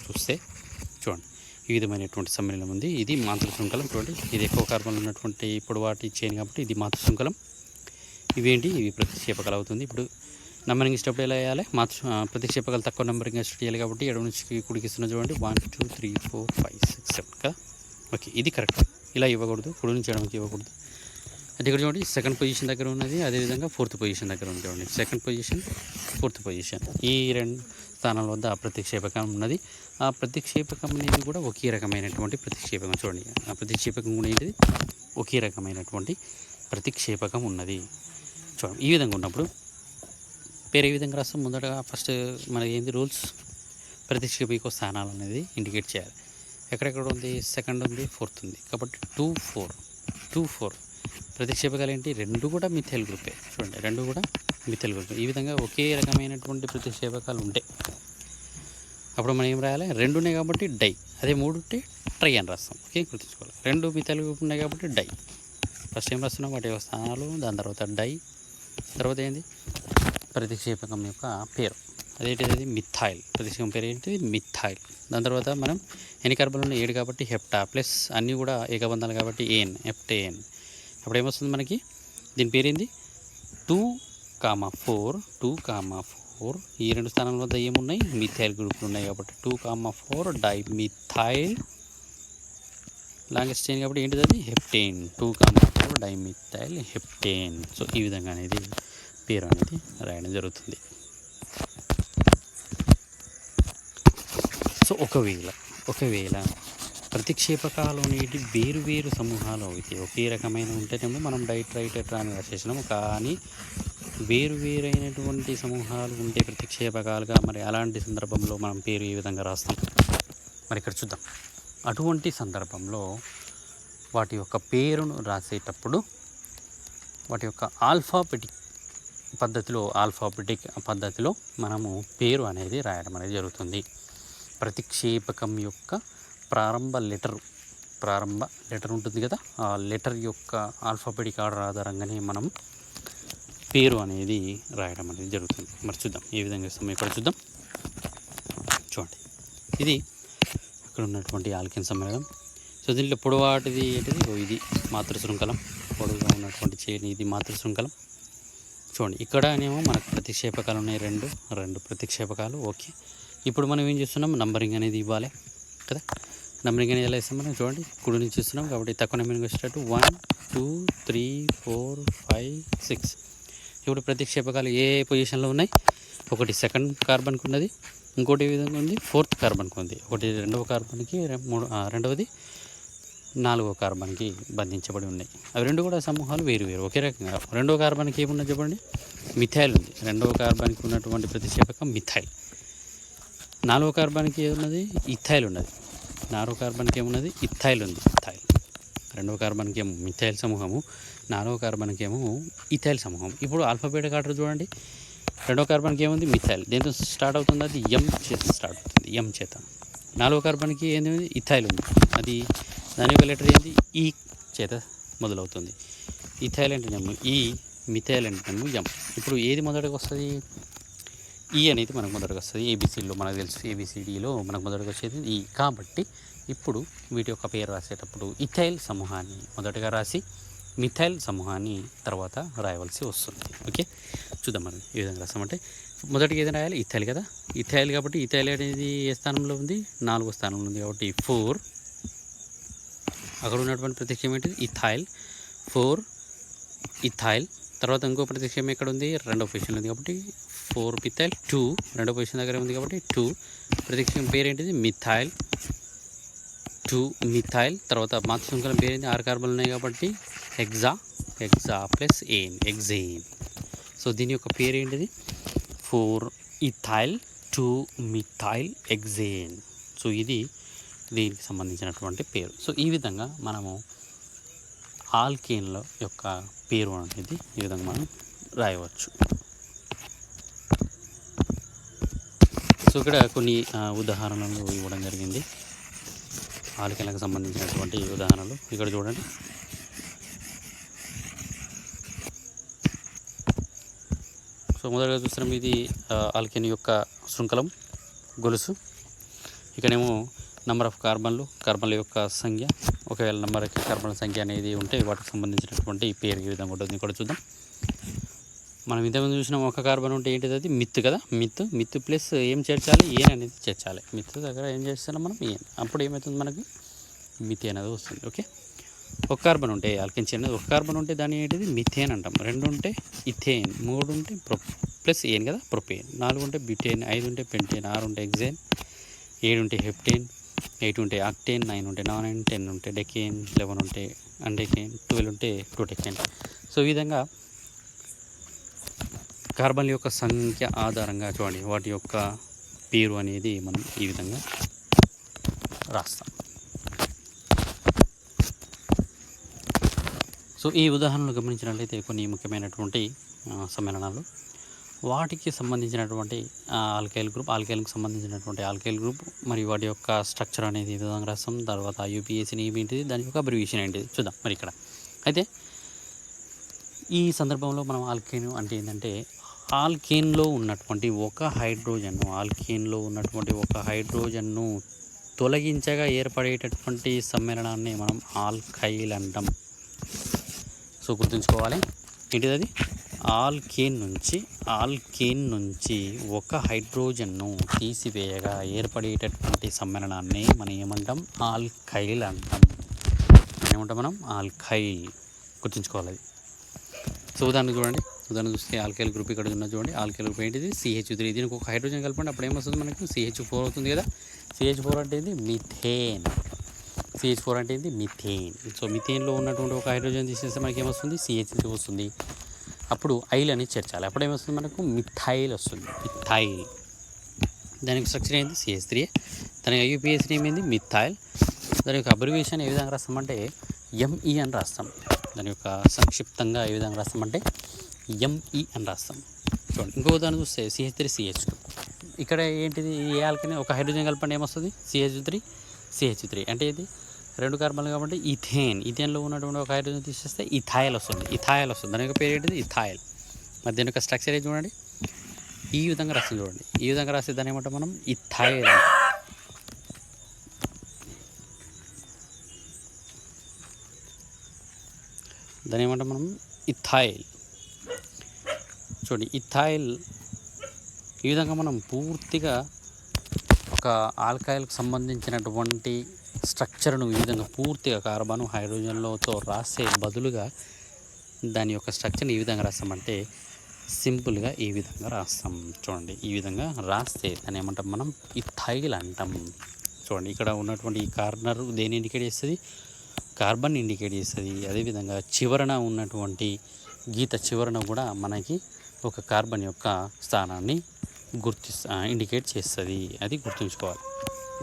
చూస్తే చూడండి, ఈ విధమైనటువంటి సమ్మేళనం ఉంది. ఇది మాతృశృంఖలం. చూడండి, ఇది ఎక్కువ కార్బన్లు ఉన్నటువంటి ఇప్పుడు వాటి చైన్ కాబట్టి ఇది మాతృశృంఖలం. ఇవేంటి? ఇవి ప్రతిక్షేపకాలు అవుతుంది. ఇప్పుడు నంబరింగ్ ఇష్టప్పుడు ఎలా వేయాలి? ప్రతిక్షేపకాలు తక్కువ నంబరింగ్ ఇష్టం చేయాలి కాబట్టి ఎడమ నుంచి కుడికి ఇస్తున్నా చూడండి. 1 2 3 4 5 6 7 కదా. ఓకే, ఇది కరెక్ట్. ఇలా ఇవ్వకూడదు, కుడి నుంచి ఎడమకి ఇవ్వకూడదు. అది ఇక్కడ చూడండి, సెకండ్ పొజిషన్ దగ్గర ఉన్నది. అదేవిధంగా ఫోర్త్ పొజిషన్ దగ్గర ఉంది. చూడండి, సెకండ్ పొజిషన్, ఫోర్త్ పొజిషన్, ఈ 2 స్థానాల వద్ద ఆ ప్రతిక్షేపకం ఉన్నది. ఆ ప్రతిక్షేపకం అనేది కూడా ఒకే రకమైనటువంటి ప్రతిక్షేపకం. చూడండి, ఆ ప్రతిక్షేపకం కూడా ఏంటిది? ఒకే రకమైనటువంటి ప్రతిక్షేపకం ఉన్నది. చూడండి, ఈ విధంగా ఉన్నప్పుడు పేరు ఏ విధంగా రాస్తాం? ముందటగా ఫస్ట్ మనకి ఏంది రూల్స్? ప్రతిక్షేపక స్థానాలు అనేది ఇండికేట్ చేయాలి. ఎక్కడెక్కడ ఉంది? సెకండ్ ఉంది, ఫోర్త్ ఉంది కాబట్టి 2 4 ప్రతిక్షేపకాలు ఏంటి? 2 కూడా మిథైల్ గ్రూపే. చూడండి, 2 కూడా మిథైల్ గ్రూప్. ఈ విధంగా ఒకే రకమైనటువంటి ప్రతిక్షేపకాలు ఉంటాయి. అప్పుడు మనం ఏం రాయాలి? 2 ఉన్నాయి కాబట్టి డై. అదే 3 ఉంటే ట్రై అని రాస్తాం. ఓకే, గుర్తుంచుకోవాలి. 2 మిథైల్ గ్రూప్ ఉన్నాయి కాబట్టి డై. ఫస్ట్ ఏం రాస్తున్నాం? వాటి యొక్క స్థానాలు, దాని తర్వాత డై, తర్వాత ఏంది? ప్రతిక్షేపకం యొక్క పేరు. అదేంటిది? మిథైల్. ప్రతిక్షేపకం పేరు ఏంటిది? మిథైల్. దాని తర్వాత మనం ఎన్ని కార్బన్లు ఉన్నాయి? 7 కాబట్టి హెప్టా ప్లస్ అన్నీ కూడా ఏకబంధాలు కాబట్టి ఏన్, హెప్టేన్. అప్పుడు ఏమొస్తుంది మనకి? దీని పేరేంది? 2, 4 ఈ 2 స్థానాల వద్ద ఏమున్నాయి? మిథైల్ గ్రూపులు ఉన్నాయి కాబట్టి 2, 4 డైమిథైల్. లాంగెస్ట్ చైన్ కాబట్టి ఏంటిది? అది హెప్టేన్. 2, 4 dimethyl heptane. సో ఈ విధంగా అనేది పేరు అనేది రాయడం జరుగుతుంది. సో ఒకవేళ ప్రతిక్షేపకాలు అనేవి వేరు సమూహాలు అయితే ఒకే రకమైన ఉంటేనేమో మనం టెట్రా అని రాసేసినాము. కానీ వేరైనటువంటి సమూహాలు ఉంటే ప్రతిక్షేపకాలుగా, మరి అలాంటి సందర్భంలో మనం పేరు ఏ విధంగా రాస్తాం? మరి ఇక్కడ చూద్దాం. అటువంటి సందర్భంలో వాటి యొక్క పేరును రాసేటప్పుడు వాటి యొక్క ఆల్ఫాబెటిక్ పద్ధతిలో మనము పేరు అనేది రాయడం అనేది జరుగుతుంది. ప్రతిక్షేపకం యొక్క ప్రారంభ లెటర్ ఉంటుంది కదా, ఆ లెటర్ యొక్క ఆల్ఫాబెటిక్ ఆర్డర్ ఆధారంగానే మనం పేరు అనేది రాయడం అనేది జరుగుతుంది. మరి చూద్దాం ఏ విధంగా ఇస్తాం. ఇక్కడ చూద్దాం. చూడండి, ఇది ఇక్కడ ఉన్నటువంటి ఆల్కేన్ సమ్మేళనం. సో దీంట్లో పొడవాటిది ఏంటిది? ఇది మాతృశృంఖలం. పొడవుగా ఉన్నటువంటి చైన్ ఇది మాతృశృంఖలం. చూడండి, ఇక్కడనేమో మనకు ప్రతిక్షేపకాలు ఉన్నాయి, 2 ప్రతిక్షేపకాలు. ఓకే, ఇప్పుడు మనం ఏం చేస్తున్నాం? నంబరింగ్ అనేది ఇవ్వాలి కదా. నంబరింగ్ అనేది ఎలా ఇస్తాం మనం? చూడండి, కుడి నుంచి ఇస్తున్నాం కాబట్టి తక్కువ నెంబరింగ్ వచ్చేటట్టు 1 2 3 4 5 6. ఇప్పుడు ప్రతిక్షేపకాలు ఏ పొజిషన్లో ఉన్నాయి? ఒకటి సెకండ్ కార్బన్కి ఉన్నది, ఇంకోటి ఏ విధంగా ఉంది, 4th కార్బన్కి ఉంది. ఒకటి 2వ కార్బన్కి, రెండవది 4వ కార్బన్కి బంధించబడి ఉన్నాయి. అవి రెండు కూడా సమూహాలు వేరు వేరు ఒకే రకంగా. 2వ కార్బన్కి ఏమున్నది చెప్పండి, మిథైల్ ఉంది. 2వ కార్బన్కి ఉన్నటువంటి ప్రతిక్షేపకం మిథైల్. 4వ కార్బన్కి ఏమున్నది, ఇథైల్ ఉన్నది. 4వ కార్బన్కి ఏమున్నది, ఇథైల్ ఉంది. ఇథైల్. 2వ కార్బన్కి ఏమో మిథైల్ సమూహము, 4వ కార్బన్కి ఏమో ఇథైల్ సమూహం. ఇప్పుడు ఆల్ఫాబెటిక్ ఆర్డర్ చూడండి. 2వ కార్బన్కి ఏముంది, మిథైల్. దేంతో స్టార్ట్ అవుతుంది, అది ఎం చేత స్టార్ట్ అవుతుంది, ఎం చేత. 4వ కార్బన్కి ఏంది, ఇథైల్ ఉంది. అది దాని యొక్క లెటర్ ఏంది, ఈ చేత మొదలవుతుంది. ఇథైల్ అంటేనేమో ఈ, మిథైల్ అంటేనేమో ఎం. ఇప్పుడు ఏది మొదటికి వస్తుంది, ఈ అనేది మనకు మొదటికి వస్తుంది. ఏబిసిలో మనకు తెలుసు, ఏబిసిడిలో మనకు మొదటికి వచ్చేది ఈ. కాబట్టి ఇప్పుడు వీటి యొక్క పేరు రాసేటప్పుడు ఇథైల్ సమూహాన్ని మొదటగా రాసి మిథైల్ సమూహాన్ని తర్వాత రాయవలసి వస్తుంది. ఓకే, చూద్దాం మనం ఏ విధంగా రాస్తామంటే, మొదటికి ఏదైనా రాయాలి, ఇథైల్ కదా. ఇథైల్ కాబట్టి ఇథైల్ అనేది ఏ స్థానంలో ఉంది, 4వ స్థానంలో ఉంది. కాబట్టి 4, అక్కడ ఉన్నటువంటి ప్రత్యక్షం ఏంటిది, ఇథైల్. 4 ఇథైల్. తర్వాత ఇంకో ప్రత్యక్షం ఎక్కడ ఉంది, 2వ పొజిషన్లో ఉంది. కాబట్టి 4 మిథైల్. 2 2వ పొజిషన్ దగ్గర ఉంది. కాబట్టి 2 ప్రత్యక్షం పేరు ఏంటిది, మిథైల్. 2 మిథైల్. తర్వాత మాతృ శృంఖలం పేరు ఏంటి, 6 కార్బన్లు ఉన్నాయి కాబట్టి హెక్సా. హెక్సా ప్లస్ ఏన్, ఎగ్జేన్. సో దీని యొక్క పేరు ఏంటిది, 4 ఇథైల్ 2 మిథైల్ ఎగ్జేన్. సో ఇది దీనికి సంబంధించినటువంటి పేరు. సో ఈ విధంగా మనము ఆల్కేన్ల యొక్క పేరు అనేది ఈ విధంగా మనం రాయవచ్చు. సో ఇక్కడ కొన్ని ఉదాహరణలు ఇవ్వడం జరిగింది, ఆల్కేన్లకు సంబంధించినటువంటి ఉదాహరణలు. ఇక్కడ చూడండి, సో మొదటగా చూస్తున్నాం, ఇది ఆల్కేన్ యొక్క శృంఖలం గొలుసు. ఇక్కడేమో నెంబర్ ఆఫ్ కార్బన్ల యొక్క సంఖ్య. ఒకవేళ నెంబర్ ఆఫ్ కార్బన్ల సంఖ్య అనేది ఉంటే వాటికి సంబంధించినటువంటి పేరు ఈ విధంగా ఉంటుంది. ఇక్కడ చూద్దాం, మనం ఇంతకుముందు చూసినాం, ఒక కార్బన్ ఉంటే ఏంటిది, అది మిత్ కదా. మిత్ ప్లస్ ఏం చేర్చాలి, ఏన్ అనేది చేర్చాలి. మిత్ దగ్గర ఏం చేస్తున్నాం మనం, ఏన్. అప్పుడు ఏమవుతుంది, మనకి మిథేన్ అనేది వస్తుంది. ఓకే, ఒక కార్బన్ ఉంటే ఆల్కేన్ చైన్, ఒక కార్బన్ ఉంటే దాన్ని ఏంటిది, మిథేన్ అంటాం. 2 ఉంటే ఇథేన్, 3 ఉంటే ప్లస్ ఏన్ కదా, ప్రొపేన్. 4 ఉంటే బ్యూటేన్, 5 ఉంటే పెంటేన్, 6 ఉంటే ఎగ్జేన్, 7 ఉంటే హెప్టేన్, 8 ఉంటే ఆక్టేన్, 9 ఉంటే నానైన్, 10 ఉంటే డెకేన్, 11 ఉంటే అండెకేన్, 12 ఉంటే ప్రోటెకేన్. సో ఈ విధంగా కార్బన్ల యొక్క సంఖ్య ఆధారంగా చూడండి వాటి యొక్క పేరు అనేది మనం ఈ విధంగా రాస్తాం. సో ఈ ఉదాహరణలు గమనించినట్లయితే కొన్ని ముఖ్యమైనటువంటి సమ్మేళనాలు, వాటికి సంబంధించినటువంటి ఆల్కైల్కి సంబంధించినటువంటి ఆల్కైల్ గ్రూప్ మరియు వాటి యొక్క స్ట్రక్చర్ అనేది ఈ విధంగా రాస్తాం. తర్వాత యూపీఎస్సీ ఏంటిది, దాని యొక్క అబ్రివియేషన్ ఏంటిది చూద్దాం. మరి ఇక్కడ అయితే ఈ సందర్భంలో మనం ఆల్కేన్ అంటే ఏంటంటే, ఆల్కేన్లో ఉన్నటువంటి ఒక హైడ్రోజన్ను తొలగించగా ఏర్పడేటటువంటి సమ్మేళనాన్ని మనం ఆల్కైల్ అంటాం. సో గుర్తుంచుకోవాలి, ఏంటిది అది, ఆల్కేన్ నుంచి ఒక హైడ్రోజన్ను తీసివేయగా ఏర్పడేటటువంటి సమ్మేళనాన్ని మనం ఏమంటాం, ఆల్కైల్ అంటాం. ఏమంటాం మనం, ఆల్కైల్. గుర్తుంచుకోవాలి అది. సో ఉదాహరణ చూడండి, ఉదాహరణ చూస్తే ఆల్కైల్ గ్రూప్ ఇక్కడ ఉన్న చూడండి. ఆల్కైల్ గ్రూప్ ఏంటిది, CH3. దీనికి ఒక హైడ్రోజన్ కలపండి, అప్పుడు ఏమొస్తుంది మనకు, CH4 అవుతుంది కదా. CH4 అంటే ఏంది, మిథేన్. CH4 అంటే ఏంది, మిథేన్. సో మిథేన్లో ఉన్నటువంటి ఒక హైడ్రోజన్ తీసేస్తే మనకి ఏమొస్తుంది, CH3 వస్తుంది. అప్పుడు ఐల్ అనేది చేర్చాలి, అప్పుడు ఏమొస్తుంది మనకు, మిథైల్ వస్తుంది. మిథైల్. దానికి స్ట్రక్చర్ ఏంది, CH3. దానికి ఐయుపిఎస్ నేమ్ ఏంది, మిథైల్. దాని యొక్క అబ్రివియేషన్ ఏ విధంగా రాస్తామంటే ME అని రాస్తాం. దాని యొక్క సంక్షిప్తంగా ఏ విధంగా రాస్తామంటే ME అని రాస్తాం. చూడండి, ఇంకో ఉదాహరణ చూస్తే CH3 CH2. ఇక్కడ ఏంటిది, ఏ ఆల్కైన్ ఒక హైడ్రోజన్ కలపండి ఏమొస్తుంది, CH3 అంటే ఇది 2 కార్బన్లు కాబట్టి ఇథేన్లో ఉన్నటువంటి ఒక హైడ్రోజన్ తీసేస్తే ఇథైల్ వస్తుంది. దాని యొక్క పేరు ఏంటిది, ఇథైల్. మరి దాని యొక్క స్ట్రక్చర్ ఏది చూడండి, ఈ విధంగా రాస్తుంది. చూడండి, ఈ విధంగా రాస్తే దాన్ని ఏమంటాం మనం, ఇథైల్. దాని ఏమంటాం మనం, ఇథైల్. చూడండి, ఇథైల్. ఈ విధంగా మనం పూర్తిగా ఒక ఆల్కైల్కి సంబంధించినటువంటి స్ట్రక్చర్ను ఈ విధంగా పూర్తిగా కార్బన్ హైడ్రోజన్లతో రాసే బదులుగా దాని యొక్క స్ట్రక్చర్ని ఈ విధంగా రాస్తామంటే సింపుల్గా ఈ విధంగా రాస్తాం. చూడండి, ఈ విధంగా రాస్తే దాన్ని ఏమంటాం మనం, ఇథైల్ అంటాం. చూడండి, ఇక్కడ ఉన్నటువంటి ఈ కార్నర్ దేని ఇండికేట్ చేస్తుంది, కార్బన్ ఇండికేట్ చేస్తుంది. అదేవిధంగా చివరన ఉన్నటువంటి గీత చివరన కూడా మనకి ఒక కార్బన్ యొక్క స్థానాన్ని ఇండికేట్ చేస్తుంది. అది గుర్తుంచుకోవాలి.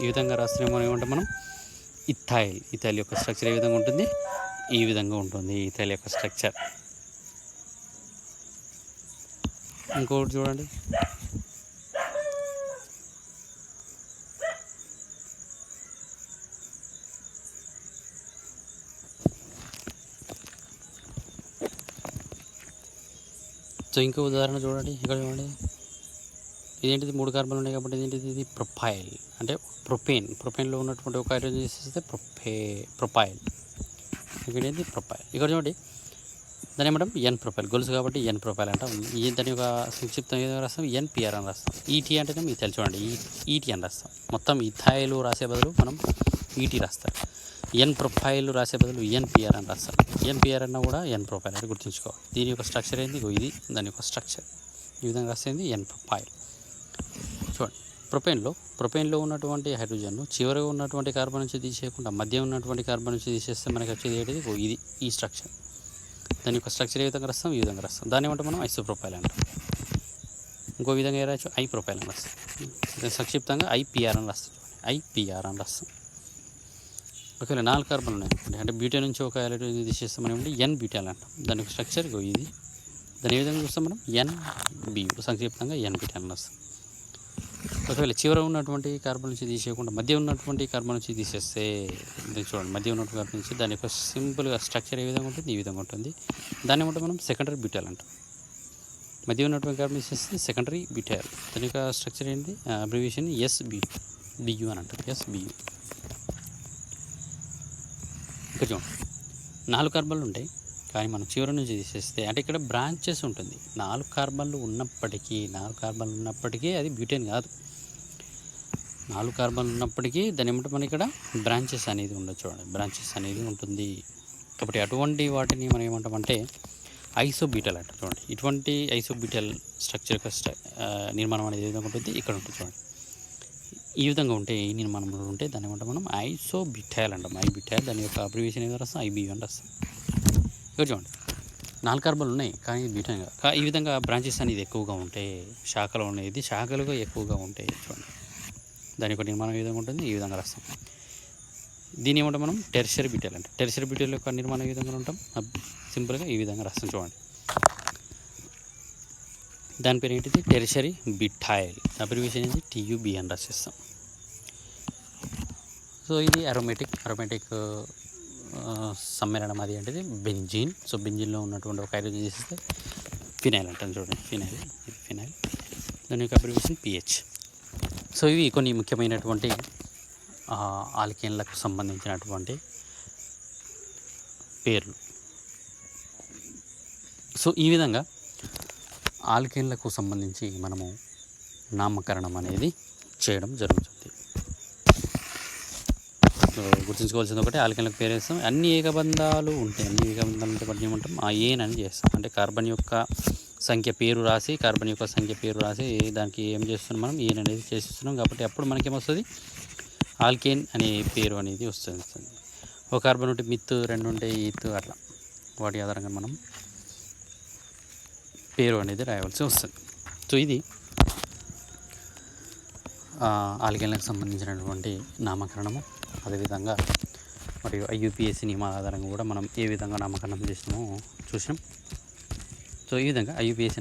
ఈ విధంగా రాస్తే మనం ఏమంటాం మనం, ఇథైల్. ఇథైల్ యొక్క స్ట్రక్చర్ ఏ విధంగా ఉంటుంది, ఈ విధంగా ఉంటుంది ఇథైల్ యొక్క స్ట్రక్చర్. ఇంకొకటి చూడండి, సో ఇంకో ఉదాహరణ చూడండి, ఇక్కడ చూడండి, ఇదేంటిది 3 కార్బన్లు ఉన్నాయి కాబట్టి ఇదేంటిది, ఇది ప్రొపైల్ అంటే ప్రొపేన్. ప్రొపేన్లో ఉన్నటువంటి ఒక హైడ్రోజన్ చేసేస్తే ప్రొపైల్. ఇక్కడ ఏంటి, ప్రొపైల్. ఇక్కడ చూడండి, దాని ఏమంటాం, ఎన్ ప్రొపైల్. గొలుసు కాబట్టి ఎన్ ప్రొపైల్ అంటాం. దాని యొక్క సంక్షిప్తం ఏదైనా రాస్తాం, ఎన్పిఆర్ అని రాస్తాం. ఈటీ అంటేనే మీకు తెలుసు, చూడండి, ఈటీ అని రాస్తాం. మొత్తం ఇథైల్ రాసే బదులు మనం ఈటీ రాస్తాం. ఎన్ ప్రొఫైల్ రాసే బదులు ఎన్పిఆర్ అని రాస్తాం. ఎన్పిఆర్ అన్న కూడా ఎన్ ప్రొఫైల్ అని గుర్తుంచుకోవాలి. దీని యొక్క స్ట్రక్చర్ ఏంది, ఇది దాని యొక్క స్ట్రక్చర్. ఈ విధంగా రాసేది ఎన్ ప్రొఫైల్. చూడండి, ప్రొపేన్లో ఉన్నటువంటి హైడ్రోజన్ చివరిగా ఉన్నటువంటి కార్బన్ నుంచి తీసేయకుండా మధ్య ఉన్నటువంటి కార్బన్ నుంచి తీసేస్తే మనకి వచ్చేది ఏంటిది, ఇది ఈ స్ట్రక్చర్. దాని యొక్క స్ట్రక్చర్ ఏ విధంగా రాస్తాం, ఈ విధంగా రాస్తాం. దాన్ని ఏమంటాం మనం, ఐసోప్రొపైల్ అంటాం. ఇంకో విధంగా ఏ రాయచ్చు, ఐ ప్రొపైల్ అని రాస్తాం. సంక్షిప్తంగా ఐపిఆర్ అని రాస్తాం. ఐపిఆర్ అని రాస్తాం. ఒకవేళ 4 కార్బన్లు ఉన్నాయి అంటే బ్యూటేన్ నుంచి ఒక హైడ్రోజన్ తీసేస్తే మనం ఏమంటే ఎన్ బ్యూటాల్ అంటాం. దాని యొక్క స్ట్రక్చర్ ఇది. దాని ఏ విధంగా చూస్తాం మనం, ఎన్బి, సంక్షిప్తంగా ఎన్ బ్యూటాల్ అని రాస్తాం. ఒకవేళ చివర ఉన్నటువంటి కార్బన్ నుంచి తీసేయకుండా మధ్య ఉన్నటువంటి కార్బన్ నుంచి తీసేస్తే, చూడండి, మధ్య ఉన్నటువంటి కార్బన్ నుంచి దాని యొక్క సింపుల్గా స్ట్రక్చర్ ఏ విధంగా ఉంటుంది, ఈ విధంగా ఉంటుంది. దాన్ని ఏమంటే మనం సెకండరీ బ్యూటాల్ అంటాం. మధ్య ఉన్నటువంటి కార్బన్ తీసేస్తే సెకండరీ బ్యూటాల్. దాని యొక్క స్ట్రక్చర్ ఏంటి, అబ్రివియేషన్ ఎస్బియు అని అంటాం. ఎస్బియు. ఇక్కడ చూడండి, 4 కార్బన్లు ఉంటాయి కానీ మనం చివరి నుంచి తీసేస్తే, అంటే ఇక్కడ బ్రాంచెస్ ఉంటుంది. 4 కార్బన్లు ఉన్నప్పటికీ అది బ్యూటేన్ కాదు. 4 కార్బన్లు ఉన్నప్పటికీ దాని ఏమంటే మనకి ఇక్కడ బ్రాంచెస్ అనేది ఉండదు. చూడండి, బ్రాంచెస్ అనేది ఉంటుంది. కాబట్టి అటువంటి వాటిని మనం ఏమంటామంటే ఐసోబ్యూటల్ అంటారు. చూడండి, ఇటువంటి ఐసోబ్యూటల్ స్ట్రక్చర్ యొక్క నిర్మాణం అనేది ఏ విధంగా ఉంటుంది, ఇక్కడ ఉంటుంది. చూడండి, ఈ విధంగా ఉంటే, ఈ నిర్మాణంలో ఉంటే దాన్ని ఏమంటాం మనం ఐసోబ్యూటైల్ అంటాం. ఐబ్యూటైల్. దాని యొక్క అబ్రివియేషన్ ఏదో రాస్తాం, ఐబియు అని రాస్తాం. ఇక్కడ చూడండి, 4 కార్బన్లు ఉన్నాయి కానీ బ్యూటైన్ కాదు. ఈ విధంగా బ్రాంచెస్ అనేది ఎక్కువగా ఉంటాయి, శాఖలు అనేది శాఖలుగా ఎక్కువగా ఉంటాయి. చూడండి, దాని యొక్క నిర్మాణం ఏ విధంగా ఉంటుంది, ఈ విధంగా రాస్తాం. దీని ఏమంటాం మనం, టెర్షియరీ బ్యూటైల్ అంటే. టెర్షియరీ బ్యూటైల్ యొక్క నిర్మాణం ఏ విధంగా ఉంటాం, సింపుల్గా ఈ విధంగా రాస్తాం. చూడండి, దాని పేరు ఏంటిది, టెర్షియరీ బ్యూటైల్. అబ్రివియేషన్ ఏంటి, టియుబి అని రాసేస్తాం. సో ఇది అరోమేటిక్ సమ్మేళనం. అది ఏంటిది, బెంజీన్. సో బెంజీన్లో ఉన్నటువంటి ఒక హైడ్రోజన్ చేసేస్తే ఫినైల్ అంటాం. చూడండి, ఫినైల్. దాని యొక్క అబ్రివియేషన్ పిహెచ్. సో ఇవి కొన్ని ముఖ్యమైనటువంటి ఆల్కేన్లకు సంబంధించినటువంటి పేర్లు. సో ఈ విధంగా ఆల్కేన్లకు సంబంధించి మనము నామకరణం అనేది చేయడం జరుగుతుంది. గుర్తుంచుకోవాల్సింది ఒకటి, ఆల్కేన్లకు పేరు వేస్తాం. అన్ని ఏకబంధాలు ఉంటాయి. అన్ని ఏకబంధాలు ఉంటే వాటిని ఏమంటాం, ఆ ఏన్ అని చేస్తాం. అంటే కార్బన్ యొక్క సంఖ్య పేరు రాసి దానికి ఏం చేస్తున్నాం మనం, ఏన్ అనేది చేస్తున్నాం. కాబట్టి అప్పుడు మనకేమొస్తుంది, ఆల్కేన్ అనే పేరు అనేది వస్తుంది. ఒక కార్బన్ ఉంటే మిత్, 2 ఉంటే ఈత్, అట్లా వాటి ఆధారంగా మనం పేరు అనేది రాయవలసి వస్తుంది. సో ఇది ఆల్కేన్లకు సంబంధించినటువంటి నామకరణము. అదేవిధంగా మరియు ఐయుపిఎస్సి నియమాల ఆధారంగా కూడా మనం ఏ విధంగా నామకరణం చేసినామో చూసినాం. సో ఈ విధంగా ఐయుపిఎస్సి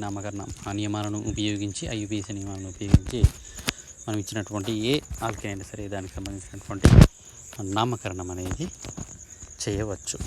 నియమాలను ఉపయోగించి మనం ఇచ్చినటువంటి ఏ ఆల్కేన్ అయినా సరే దానికి సంబంధించినటువంటి నామకరణం అనేది చేయవచ్చు.